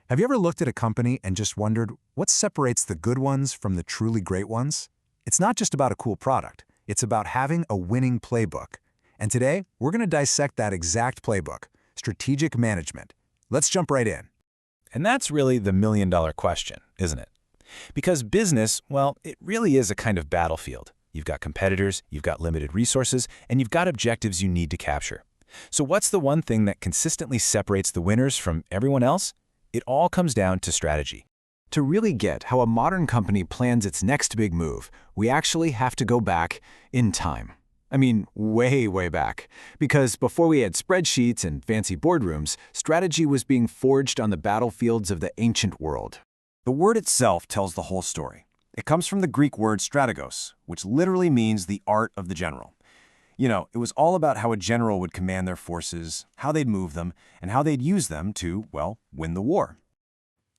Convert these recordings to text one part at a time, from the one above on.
Have you ever looked at a company and just wondered what separates the good ones from the truly great ones? It's not just about a cool product. It's about having a winning playbook. And today, we're going to dissect that exact playbook, strategic management. Let's jump right in. And that's really the million-dollar question, isn't it? Because business, well, it really is a kind of battlefield. You've got competitors, you've got limited resources, and you've got objectives you need to capture. So what's the one thing that consistently separates the winners from everyone else? It all comes down to strategy. To really get how a modern company plans its next big move, we actually have to go back in time. I mean, way, way back. Because before we had spreadsheets and fancy boardrooms, strategy was being forged on the battlefields of the ancient world. The word itself tells the whole story. It comes from the Greek word strategos, which literally means the art of the general. You know, it was all about how a general would command their forces, how they'd move them, and how they'd use them to, well, win the war.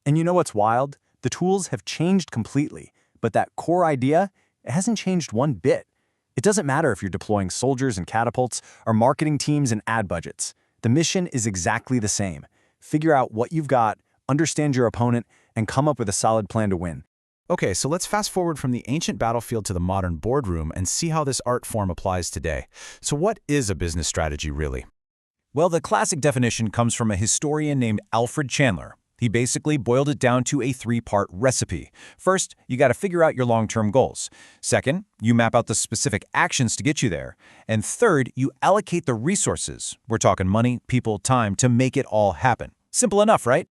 And you know what's wild? The tools have changed completely, but that core idea, it hasn't changed one bit. It doesn't matter if you're deploying soldiers and catapults or marketing teams and ad budgets. The mission is exactly the same. Figure out what you've got, understand your opponent, and come up with a solid plan to win. Okay, so let's fast forward from the ancient battlefield to the modern boardroom and see how this art form applies today. So what is a business strategy really? Well, the classic definition comes from a historian named Alfred Chandler. He basically boiled it down to a three-part recipe. First, you got to figure out your long-term goals. Second, you map out the specific actions to get you there. And third, you allocate the resources. We're talking money, people, time to make it all happen. Simple enough, right?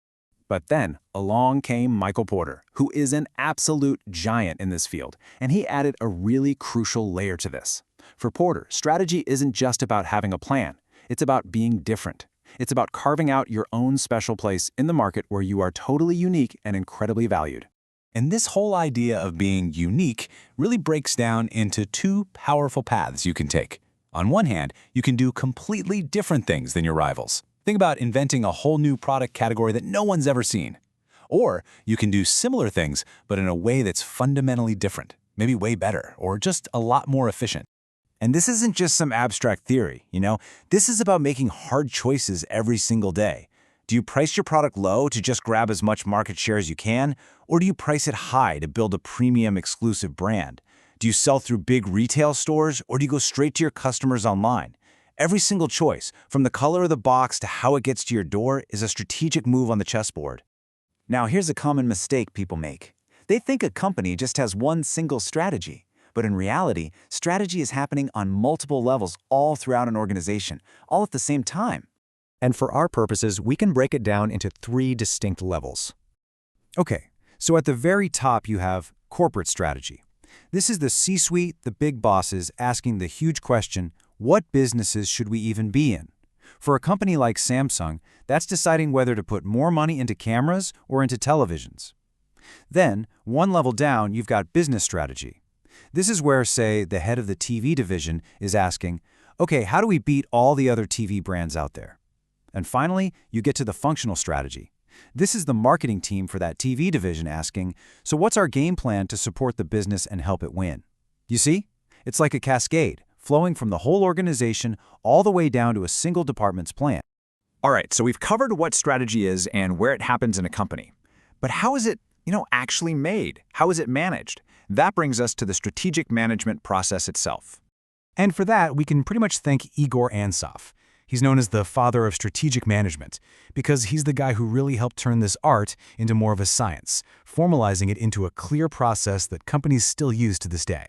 But then, along came Michael Porter, who is an absolute giant in this field, and he added a really crucial layer to this. For Porter, strategy isn't just about having a plan. It's about being different. It's about carving out your own special place in the market where you are totally unique and incredibly valued. And this whole idea of being unique really breaks down into two powerful paths you can take. On one hand, you can do completely different things than your rivals. Think about inventing a whole new product category that no one's ever seen. Or you can do similar things, but in a way that's fundamentally different, maybe way better, or just a lot more efficient. And this isn't just some abstract theory, you know? This is about making hard choices every single day. Do you price your product low to just grab as much market share as you can? Or do you price it high to build a premium exclusive brand? Do you sell through big retail stores, or do you go straight to your customers online? Every single choice, from the color of the box to how it gets to your door, is a strategic move on the chessboard. Now, here's a common mistake people make. They think a company just has one single strategy. But in reality, strategy is happening on multiple levels all throughout an organization, all at the same time. And for our purposes, we can break it down into three distinct levels. Okay, so at the very top you have corporate strategy. This is the C-suite, the big bosses, asking the huge question, what businesses should we even be in? For a company like Samsung, that's deciding whether to put more money into cameras or into televisions. Then, one level down, you've got business strategy. This is where, say, the head of the TV division is asking, okay, how do we beat all the other TV brands out there? And finally, you get to the functional strategy. This is the marketing team for that TV division asking, so what's our game plan to support the business and help it win? You see? It's like a cascade, flowing from the whole organization all the way down to a single department's plan. All right, so we've covered what strategy is and where it happens in a company. But how is it, actually made? How is it managed? That brings us to the strategic management process itself. And for that, we can pretty much thank Igor Ansoff. He's known as the father of strategic management because he's the guy who really helped turn this art into more of a science, formalizing it into a clear process that companies still use to this day.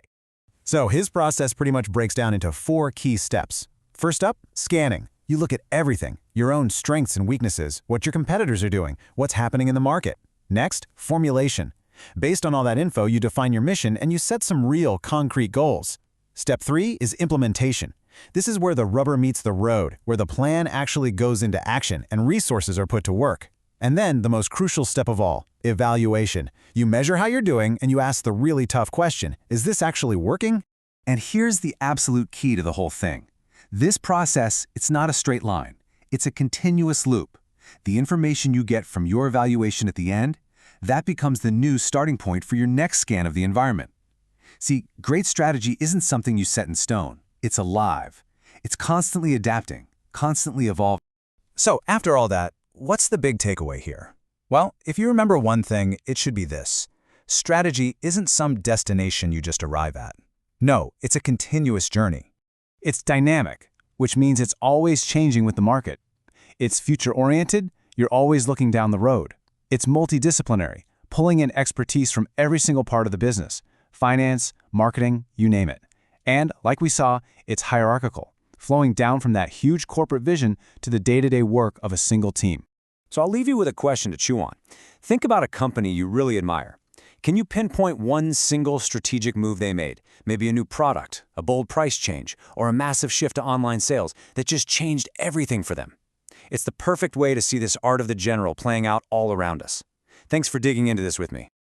So his process pretty much breaks down into 4 key steps. First up, scanning. You look at everything, your own strengths and weaknesses, what your competitors are doing, what's happening in the market. Next, formulation. Based on all that info, you define your mission and you set some real, concrete goals. Step 3 is implementation. This is where the rubber meets the road, where the plan actually goes into action and resources are put to work. And then, the most crucial step of all, evaluation. You measure how you're doing and you ask the really tough question, is this actually working? And here's the absolute key to the whole thing. This process, it's not a straight line. It's a continuous loop. The information you get from your evaluation at the end, that becomes the new starting point for your next scan of the environment. See, great strategy isn't something you set in stone. It's alive. It's constantly adapting, constantly evolving. So after all that, what's the big takeaway here? Well, if you remember one thing, it should be this. Strategy isn't some destination you just arrive at. No, it's a continuous journey. It's dynamic, which means it's always changing with the market. It's future-oriented, you're always looking down the road. It's multidisciplinary, pulling in expertise from every single part of the business, finance, marketing, you name it. And, like we saw, it's hierarchical, flowing down from that huge corporate vision to the day-to-day work of a single team. So I'll leave you with a question to chew on. Think about a company you really admire. Can you pinpoint one single strategic move they made? Maybe a new product, a bold price change, or a massive shift to online sales that just changed everything for them. It's the perfect way to see this art of the general playing out all around us. Thanks for digging into this with me.